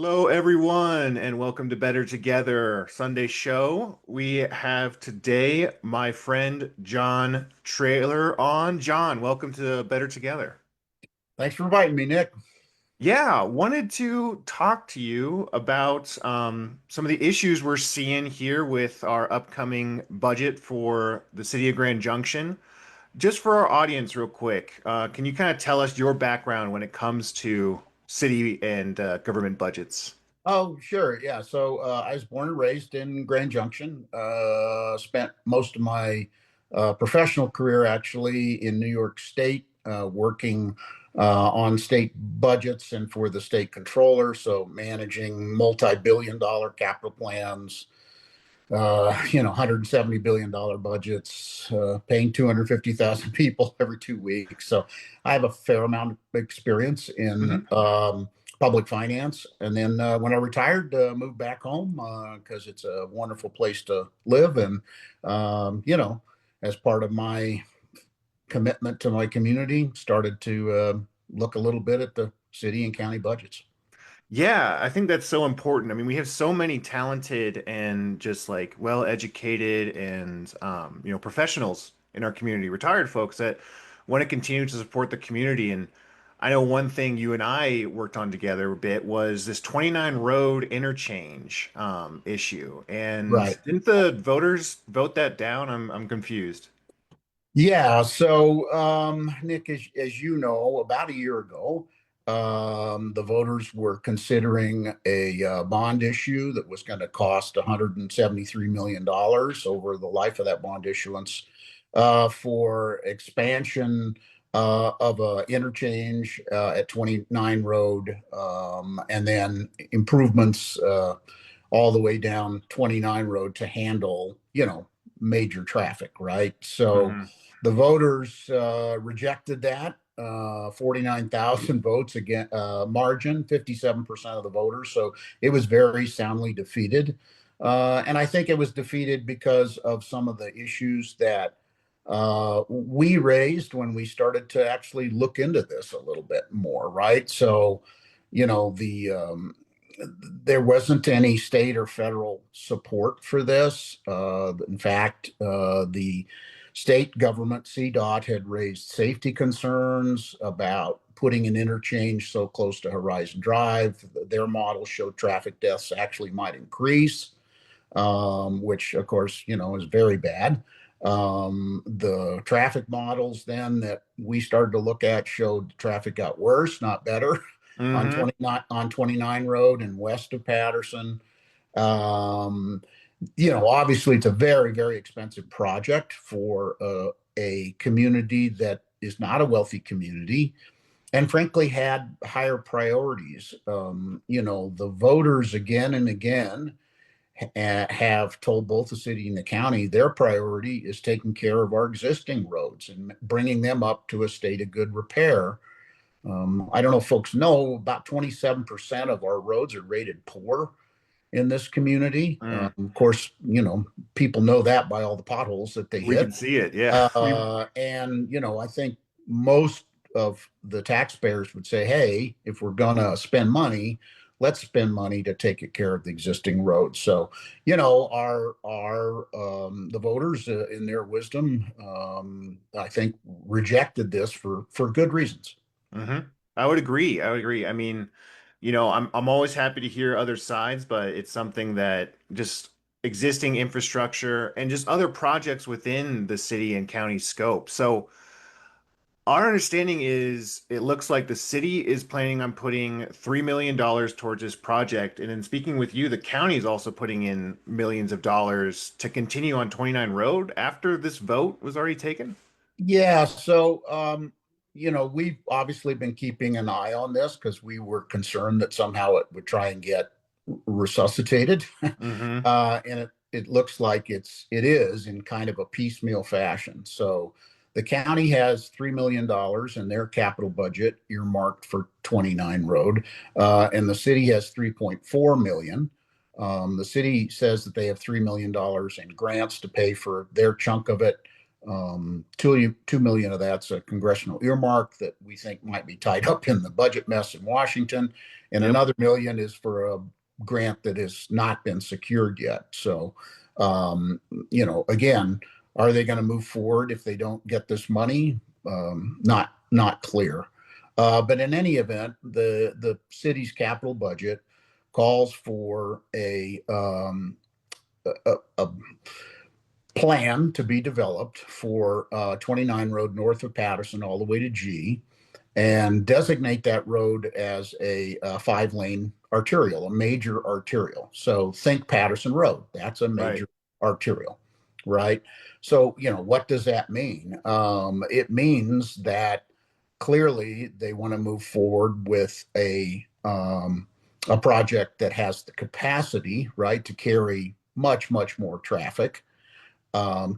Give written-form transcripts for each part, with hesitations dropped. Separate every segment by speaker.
Speaker 1: Hello, everyone, and welcome to Better Together Sunday show. We have today my friend John Trailer on. John, welcome to Better Together.
Speaker 2: Thanks for inviting me, Nick.
Speaker 1: Yeah, wanted to talk to you about some of the issues we're seeing here with our upcoming budget for the city of Grand Junction. Just for our audience, real quick, can you kind of tell us your background when it comes to city and government budgets?
Speaker 2: Oh, sure. Yeah. I was born and raised in Grand Junction. Spent most of my professional career actually in New York State, working on state budgets and for the state controller. So managing multi-billion dollar capital plans, $170 billion budgets, paying 250,000 people every 2 weeks. So I have a fair amount of experience in
Speaker 1: Mhm.
Speaker 2: public finance. And then when I retired, moved back home because it's a wonderful place to live. And, um, you know, as part of my commitment to my community, started to look a little bit at the city and county budgets.
Speaker 1: Yeah, I think that's so important. I mean, we have so many talented and just like well-educated and professionals in our community, retired folks that want to continue to support the community. And I know one thing you and I worked on together a bit was this 29 road interchange issue. And
Speaker 2: Right.
Speaker 1: didn't the voters vote that down? I'm confused.
Speaker 2: Yeah. Nick, as you know, about a year ago, the voters were considering a bond issue that was going to cost $173 million over the life of that bond issuance for expansion of a interchange at 29 Road, and then improvements all the way down 29 Road to handle, major traffic, right? So
Speaker 1: Hmm.
Speaker 2: the voters rejected that. 49,000 votes again, margin, 57% of the voters. So it was very soundly defeated. And I think it was defeated because of some of the issues that we raised when we started to actually look into this a little bit more, right? So, the there wasn't any state or federal support for this. In fact, the state government, CDOT, had raised safety concerns about putting an interchange so close to Horizon Drive. Their model showed traffic deaths actually might increase, which, of course, is very bad. The traffic models then that we started to look at showed traffic got worse, not better, on
Speaker 1: Hmm.
Speaker 2: 29 Road and west of Patterson. Um, Obviously, it's a very, very expensive project for a community that is not a wealthy community and frankly had higher priorities. The voters again and again have told both the city and the county their priority is taking care of our existing roads and bringing them up to a state of good repair. I don't know if folks know, about 27% of our roads are rated poor in this community.
Speaker 1: Mm.
Speaker 2: Of course, people know that by all the potholes that they
Speaker 1: We can
Speaker 2: hit.
Speaker 1: see it. Yeah. We
Speaker 2: I think most of the taxpayers would say, hey, if we're going to spend money, let's spend money to take care of the existing roads. So, the voters, in their wisdom, I think rejected this for good reasons.
Speaker 1: hmm I would agree. I would agree. I mean, I'm always happy to hear other sides, but it's something that just existing infrastructure and just other projects within the city and county scope. So our understanding is it looks like the city is planning on putting $3 million towards this project. And in speaking with you, the county is also putting in millions of dollars to continue on 29 Road after this vote was already taken.
Speaker 2: Yeah, we've obviously been keeping an eye on this because we were concerned that somehow it would try and get resuscitated.
Speaker 1: Hmm.
Speaker 2: And it looks like it is in kind of a piecemeal fashion. So the county has $3 million in their capital budget earmarked for 29 Road, and the city has 3.4 million. The city says that they have $3 million in grants to pay for their chunk of it. 2 million of that's a congressional earmark that we think might be tied up in the budget mess in Washington. and
Speaker 1: Yep.
Speaker 2: another million is for a grant that has not been secured yet. So, um, again, are they going to move forward if they don't get this money? Not clear. But in any event, the city's capital budget calls for a plan to be developed for 29 Road north of Patterson all the way to G, and designate that road as a 5-lane arterial, a major arterial. So think Patterson Road. That's a
Speaker 1: Right.
Speaker 2: major arterial, right? So, what does that mean? It means that clearly they want to move forward with a project that has the capacity, right, to carry much, much more traffic,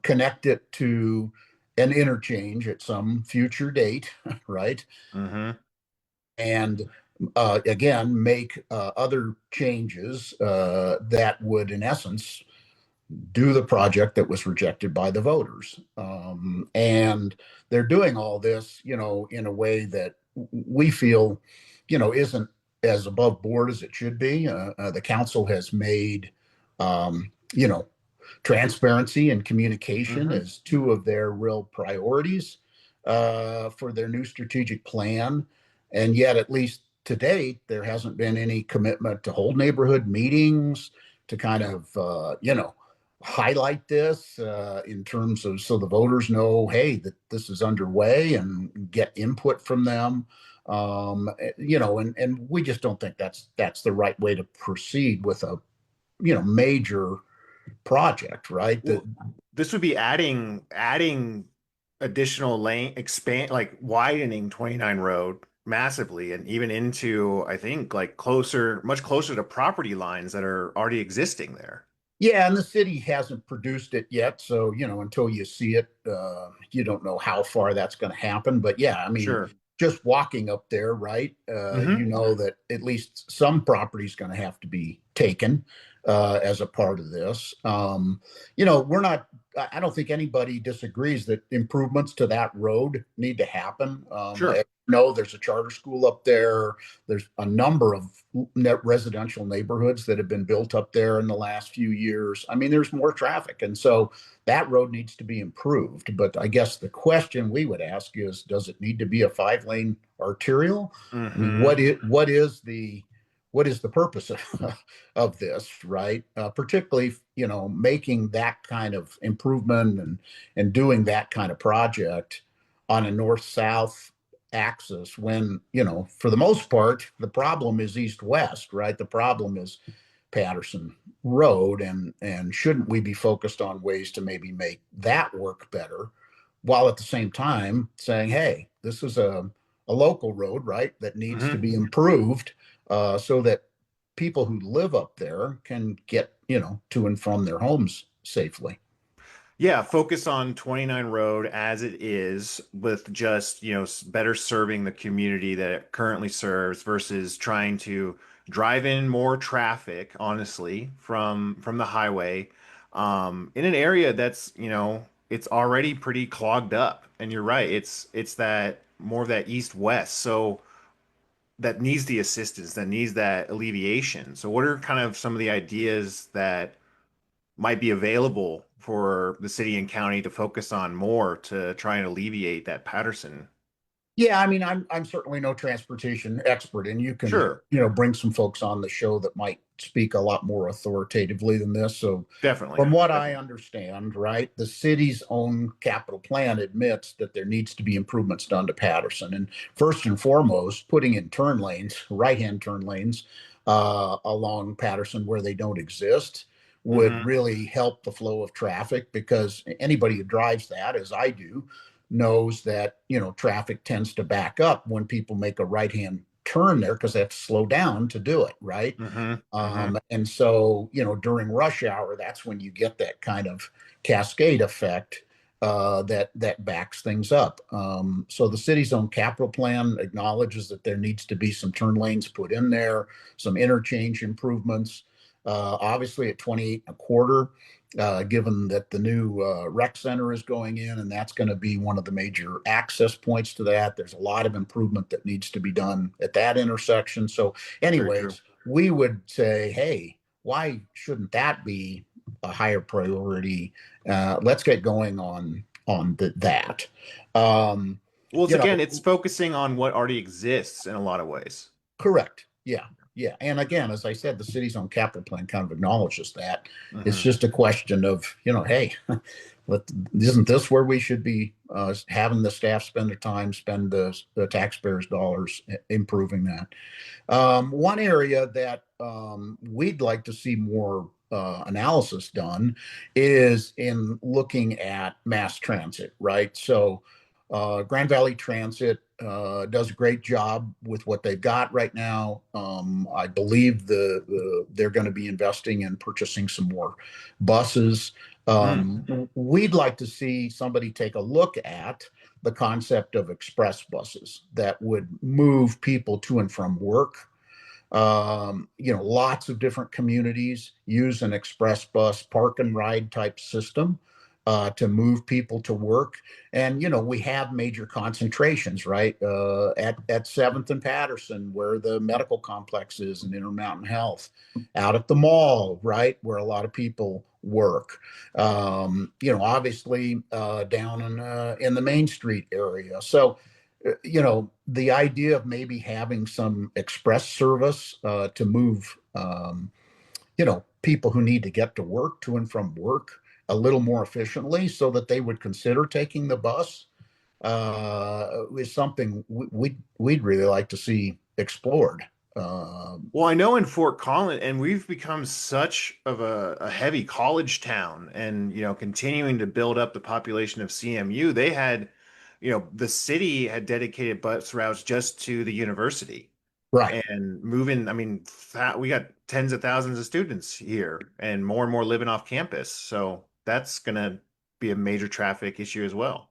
Speaker 2: connect it to an interchange at some future date, right?
Speaker 1: Mm-hmm.
Speaker 2: And again, make other changes that would, in essence, do the project that was rejected by the voters. And they're doing all this, in a way that we feel, isn't as above board as it should be. The council has made, you know, transparency and communication
Speaker 1: Mm-hmm.
Speaker 2: as two of their real priorities for their new strategic plan. And yet, at least to date, there hasn't been any commitment to hold neighborhood meetings to kind of, highlight this in terms of so the voters know, hey, that this is underway and get input from them. And we just don't think that's the right way to proceed with a major project, right? That
Speaker 1: Well, this would be adding additional lane expand like widening 29 Road massively and even into I think like much closer to property lines that are already existing there.
Speaker 2: Yeah, and the city hasn't produced it yet, so until you see it, you don't know how far that's going to happen. But yeah, I mean,
Speaker 1: Sure.
Speaker 2: just walking up there, right? You
Speaker 1: Mm-hmm.
Speaker 2: know that at least some property is going to have to be taken as a part of this. We're not. I don't think anybody disagrees that improvements to that road need to happen.
Speaker 1: Sure.
Speaker 2: No, there's a charter school up there. There's a number of residential neighborhoods that have been built up there in the last few years. I mean, there's more traffic. And so that road needs to be improved. But I guess the question we would ask is, does it need to be a 5-lane arterial? I mean,
Speaker 1: Mm-hmm.
Speaker 2: what is the purpose of this, right? Particularly, making that kind of improvement and doing that kind of project on a north-south axis when, for the most part, the problem is east-west, right? The problem is Patterson Road, and shouldn't we be focused on ways to maybe make that work better, while at the same time saying, hey, this is a local road, right, that needs to
Speaker 1: Mm-hmm.
Speaker 2: be improved so that people who live up there can get, to and from their homes safely.
Speaker 1: Yeah, focus on 29 Road as it is with just, better serving the community that it currently serves versus trying to drive in more traffic, honestly, from the highway in an area that's, it's already pretty clogged up. And you're right, it's that more of that east-west. So that needs the assistance, that needs that alleviation. So what are kind of some of the ideas that might be available for the city and county to focus on more to try and alleviate that Patterson?
Speaker 2: Yeah, I mean, I'm certainly no transportation expert, and you can,
Speaker 1: Sure,
Speaker 2: bring some folks on the show that might speak a lot more authoritatively than this. So,
Speaker 1: definitely,
Speaker 2: from what I
Speaker 1: definitely.
Speaker 2: understand, right, the city's own capital plan admits that there needs to be improvements done to Patterson, and first and foremost, putting in turn lanes, right-hand turn lanes, along Patterson where they don't exist would
Speaker 1: Hmm.
Speaker 2: really help the flow of traffic because anybody who drives that, as I do, knows that traffic tends to back up when people make a right hand turn there because they have to slow down to do it, right?
Speaker 1: Hmm. Hmm.
Speaker 2: And so during rush hour, that's when you get that kind of cascade effect that backs things up. So the city's own capital plan acknowledges that there needs to be some turn lanes put in there, some interchange improvements. Obviously at 28 and a quarter, given that the new rec center is going in, and that's going to be one of the major access points to that. There's a lot of improvement that needs to be done at that intersection. So,
Speaker 1: Very true.
Speaker 2: anyways, we would say, hey, why shouldn't that be a higher priority? Let's get going on that. Um,
Speaker 1: Well, it's
Speaker 2: you
Speaker 1: again,
Speaker 2: know,
Speaker 1: it's focusing on what already exists in a lot of ways.
Speaker 2: Correct. Yeah. Yeah. And again, as I said, the city's own capital plan kind of acknowledges that. It's
Speaker 1: Hmm.
Speaker 2: just a question of, hey, isn't this where we should be having the staff spend their time, spend the taxpayers' dollars improving that? One area that we'd like to see more analysis done is in looking at mass transit, right? So, Grand Valley Transit does a great job with what they've got right now. I believe they're going to be investing in purchasing some more buses.
Speaker 1: Mm.
Speaker 2: We'd like to see somebody take a look at the concept of express buses that would move people to and from work. Lots of different communities use an express bus park and ride type system to move people to work. And we have major concentrations, right? At Seventh and Patterson, where the medical complex is, and Intermountain Health, out at the mall, right, where a lot of people work. Obviously down in the Main Street area. So the idea of maybe having some express service to move, people who need to get to work, to and from work, a little more efficiently, so that they would consider taking the bus, is something we'd really like to see explored.
Speaker 1: Well, I know in Fort Collins, and we've become such of a heavy college town, and continuing to build up the population of CMU, they had, the city had dedicated bus routes just to the university
Speaker 2: Right.
Speaker 1: and moving. I mean, we got tens of thousands of students here, and more living off campus. So that's gonna be a major traffic issue as well.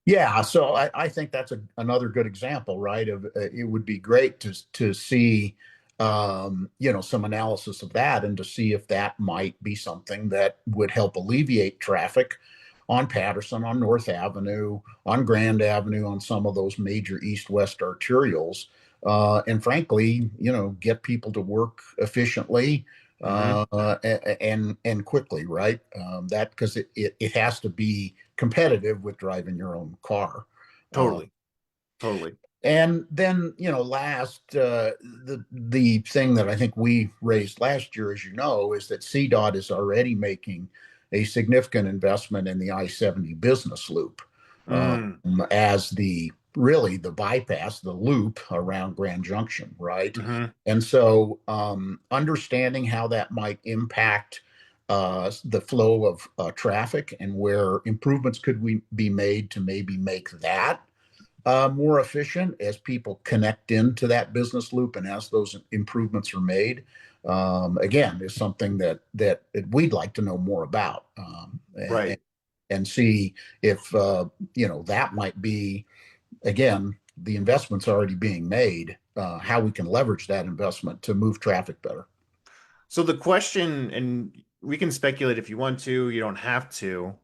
Speaker 2: Yeah, so I think that's another good example, right? Of it would be great to see, some analysis of that, and to see if that might be something that would help alleviate traffic on Patterson, on North Avenue, on Grand Avenue, on some of those major east-west arterials, and frankly, get people to work efficiently
Speaker 1: Hmm.
Speaker 2: and quickly, right? That because it has to be competitive with driving your own car. Uh,
Speaker 1: Totally, totally.
Speaker 2: and then, last, the thing that I think we raised last year, as you know, is that CDOT is already making a significant investment in the I-70 business loop,
Speaker 1: Mm.
Speaker 2: as the bypass, the loop around Grand Junction, right?
Speaker 1: Hmm.
Speaker 2: And so, understanding how that might impact the flow of traffic, and where improvements could we be made to maybe make that more efficient as people connect into that business loop, and as those improvements are made, again, is something that we'd like to know more about,
Speaker 1: Right.
Speaker 2: and see if that might be, again, the investment's already being made, how we can leverage that investment to move traffic better.
Speaker 1: So the question, and we can speculate if you want to, you don't have to.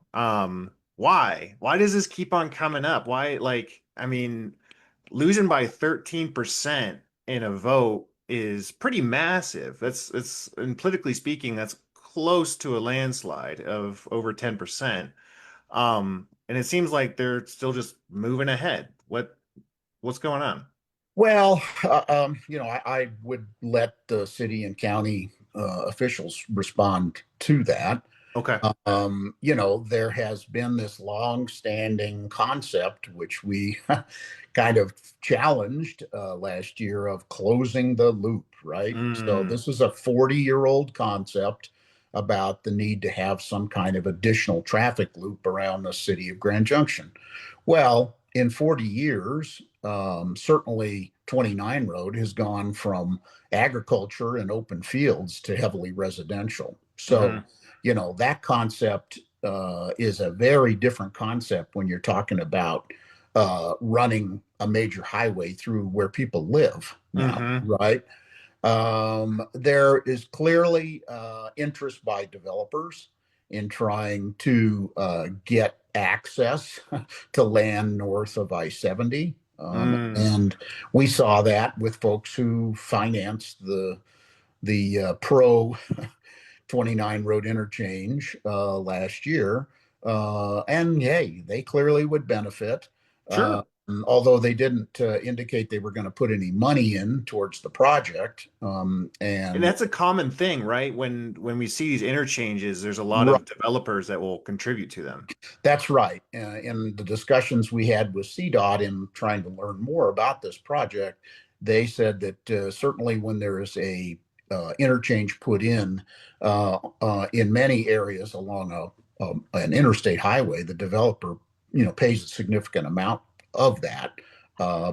Speaker 1: Why? Why does this keep on coming up? Why, like, I mean, losing by 13% in a vote is pretty massive. And politically speaking, that's close to a landslide of over 10%. And it seems like they're still just moving ahead. What's going on?
Speaker 2: Well, I would let the city and county officials respond to that.
Speaker 1: Okay.
Speaker 2: There has been this long-standing concept, which we kind of challenged last year, of closing the loop, right? So
Speaker 1: Mm,
Speaker 2: this is a 40-year-old concept about the need to have some kind of additional traffic loop around the city of Grand Junction. Well, in 40 years, certainly 29 Road has gone from agriculture and open fields to heavily residential. So,
Speaker 1: hmm.
Speaker 2: that concept is a very different concept when you're talking about running a major highway through where people live now,
Speaker 1: Hmm.
Speaker 2: right? There is clearly interest by developers in trying to get access to land north of I-70.
Speaker 1: Mm,
Speaker 2: And we saw that with folks who financed the pro 29 road interchange last year. And hey, they clearly would benefit. Uh,
Speaker 1: sure.
Speaker 2: although they didn't indicate they were going to put any money in towards the project.
Speaker 1: And
Speaker 2: And
Speaker 1: that's a common thing, right? When we see these interchanges, there's a lot
Speaker 2: right,
Speaker 1: of developers that will contribute to them.
Speaker 2: that's right. In the discussions we had with CDOT in trying to learn more about this project, they said that certainly when there is a interchange put in many areas along an interstate highway, the developer pays a significant amount of that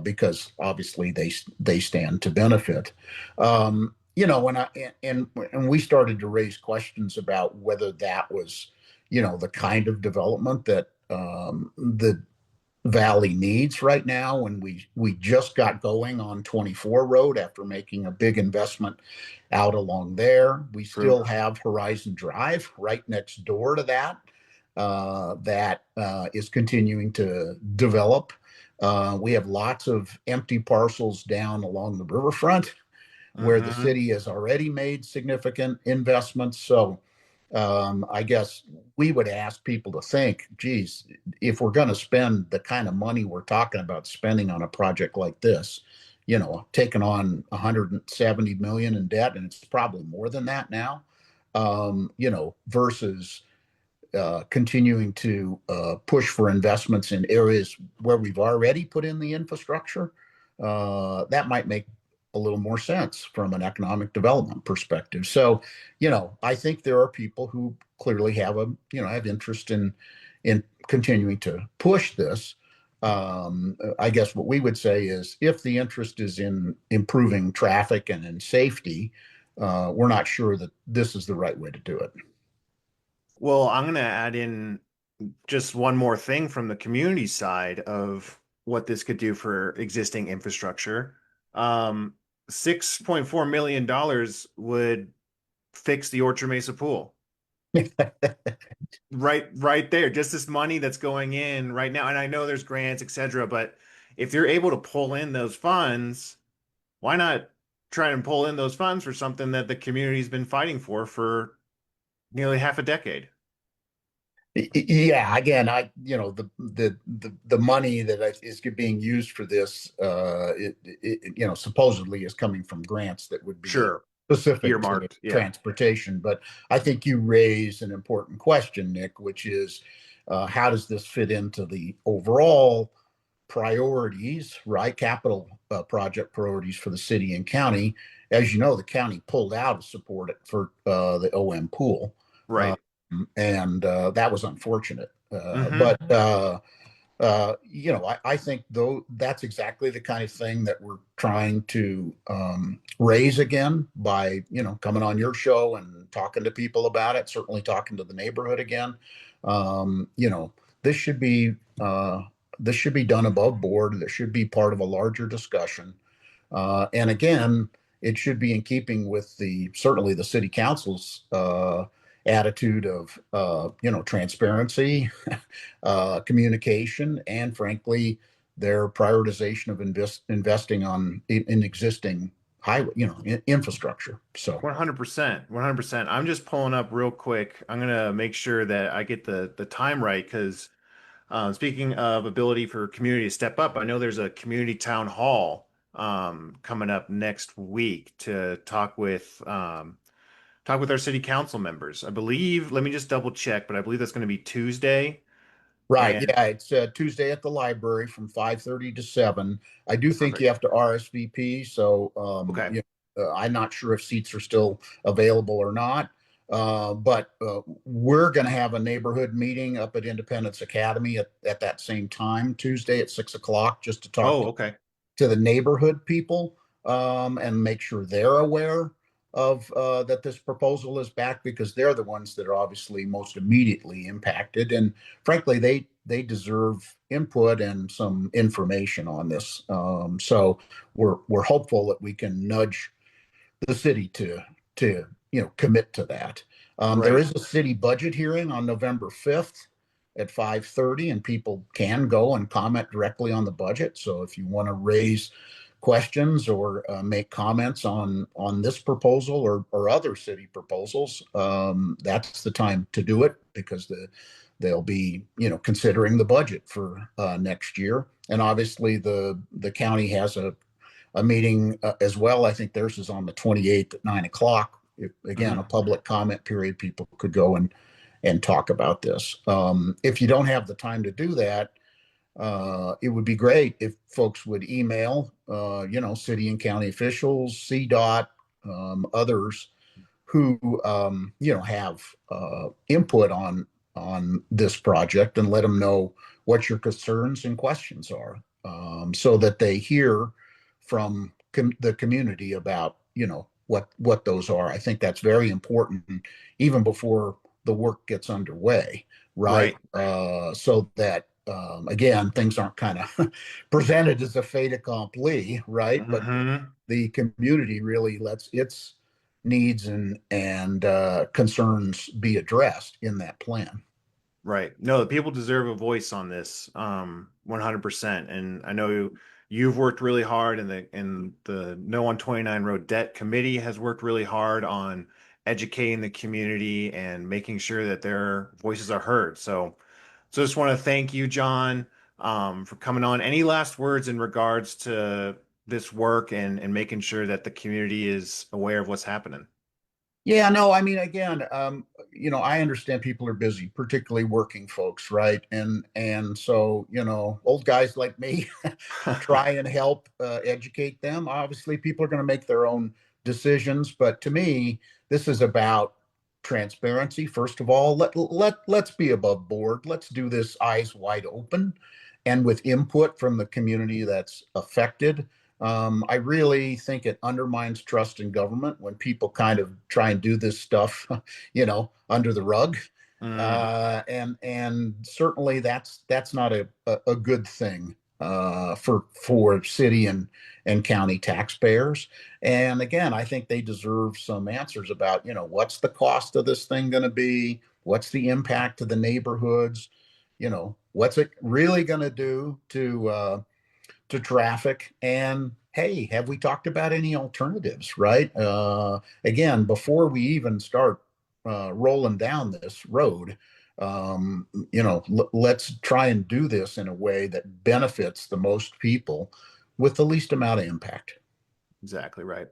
Speaker 2: because obviously they stand to benefit. And we started to raise questions about whether that was the kind of development that the valley needs right now. And we just got going on 24 road after making a big investment out along there. We
Speaker 1: True.
Speaker 2: still have Horizon Drive right next door to that that is continuing to develop. We have lots of empty parcels down along the riverfront where the
Speaker 1: Hmm.
Speaker 2: city has already made significant investments. So I guess we would ask people to think, geez, if we're going to spend the kind of money we're talking about spending on a project like this, taking on 170 million in debt, and it's probably more than that now, versus continuing to push for investments in areas where we've already put in the infrastructure, that might make a little more sense from an economic development perspective. So, I think there are people who clearly have interest in continuing to push this. I guess what we would say is if the interest is in improving traffic and in safety, we're not sure that this is the right way to do it.
Speaker 1: Well, I'm going to add in just one more thing from the community side of what this could do for existing infrastructure. $6.4 million would fix the Orchard Mesa pool. Right there. Just this money that's going in right now. And I know there's grants, etc., but if you're able to pull in those funds, why not try and pull in those funds for something that the community's been fighting for nearly half a decade?
Speaker 2: Yeah, again, the money that is being used for this, supposedly is coming from grants that would be
Speaker 1: Sure.
Speaker 2: specific to
Speaker 1: Earmarked. Yeah.
Speaker 2: transportation. But I think you raise an important question, Nick, which is how does this fit into the overall priorities, right? Capital project priorities for the city and county. As you know, the county pulled out of support for the OM pool. Uh,
Speaker 1: Right.
Speaker 2: and that was unfortunate.
Speaker 1: Hmm.
Speaker 2: But I think though that's exactly the kind of thing that we're trying to raise again by coming on your show and talking to people about it. Certainly talking to the neighborhood again. Um, you know, this should be this should be done above board. This should be part of a larger discussion. And again, it should be in keeping with certainly the city council's attitude of transparency, communication, and frankly their prioritization of investing in existing highway infrastructure. So
Speaker 1: 100%. 100%. I'm just pulling up real quick. I'm gonna make sure that I get the time right because speaking of ability for community to step up, I know there's a community town hall coming up next week to talk with our city council members. I believe, let me just double check, but I believe that's going to be Tuesday.
Speaker 2: right,
Speaker 1: And
Speaker 2: yeah, it's Tuesday at the library from 5:30 to 7. I do think you
Speaker 1: perfect.
Speaker 2: have to RSVP, so
Speaker 1: Okay.
Speaker 2: I'm not sure if seats are still available or not. But we're going to have a neighborhood meeting up at Independence Academy at that same time, Tuesday at 6 o'clock, just to talk
Speaker 1: Oh, okay.
Speaker 2: to the neighborhood people and make sure they're aware of that this proposal is back because they're the ones that are obviously most immediately impacted, and frankly, they deserve input and some information on this. So we're hopeful that we can nudge the city to commit to that. There
Speaker 1: Right.
Speaker 2: is a city budget hearing on November 5th at 5:30, and people can go and comment directly on the budget. So if you want to raise questions or make comments on this proposal or other city proposals, that's the time to do it because they'll be considering the budget for next year. And obviously the county has a meeting as well. I think theirs is on the 28th at 9 o'clock. Again, a
Speaker 1: Mhm.
Speaker 2: public comment period. People could go and talk about this. If you don't have the time to do that, it would be great if folks would email, city and county officials, CDOT, others who, have input on this project and let them know what your concerns and questions are, so that they hear from the community about, what those are. I think that's very important, even before the work gets underway, right?
Speaker 1: Right.
Speaker 2: So that again, things aren't kind of presented as a fait accompli, right? But
Speaker 1: Hmm.
Speaker 2: the community really lets its needs and concerns be addressed in that plan.
Speaker 1: Right. No, the people deserve a voice on this, 100%. And I know you've worked really hard, and the No on 29 Road Debt Committee has worked really hard on educating the community and making sure that their voices are heard. So just want to thank you, John, for coming on. Any last words in regards to this work and making sure that the community is aware of what's happening?
Speaker 2: Yeah, no, I mean, again, I understand people are busy, particularly working folks, right? And so, old guys like me try and help educate them. Obviously, people are going to make their own decisions, but to me, this is about transparency. First of all, let's be above board. Let's do this eyes wide open, and with input from the community that's affected. I really think it undermines trust in government when people kind of try and do this stuff, under the rug,
Speaker 1: Mm,
Speaker 2: and certainly that's not a good thing for city and county taxpayers. And again, I think they deserve some answers about what's the cost of this thing going to be, what's the impact to the neighborhoods, what's it really going to do to traffic, and hey, have we talked about any alternatives, right? Again, before we even start rolling down this road, let's try and do this in a way that benefits the most people with the least amount of impact.
Speaker 1: exactly right.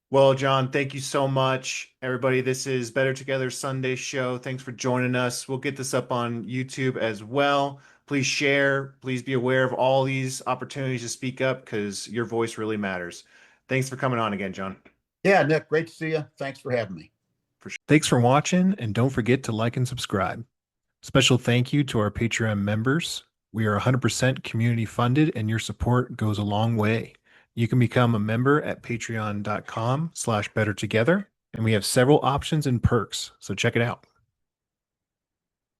Speaker 1: Well, John, thank you so much. Everybody, this is Better Together Sunday show. Thanks for joining us. We'll get this up on YouTube as well. Please share. Please be aware of all these opportunities to speak up because your voice really matters. Thanks for coming on again, John.
Speaker 2: Yeah, Nick, great to see you. Thanks for having me.
Speaker 1: For sure. Thanks for watching, and don't forget to like and subscribe. Special thank you to our Patreon members. We are 100% community funded, and your support goes a long way. You can become a member at patreon.com/bettertogether, and we have several options and perks, so check it out.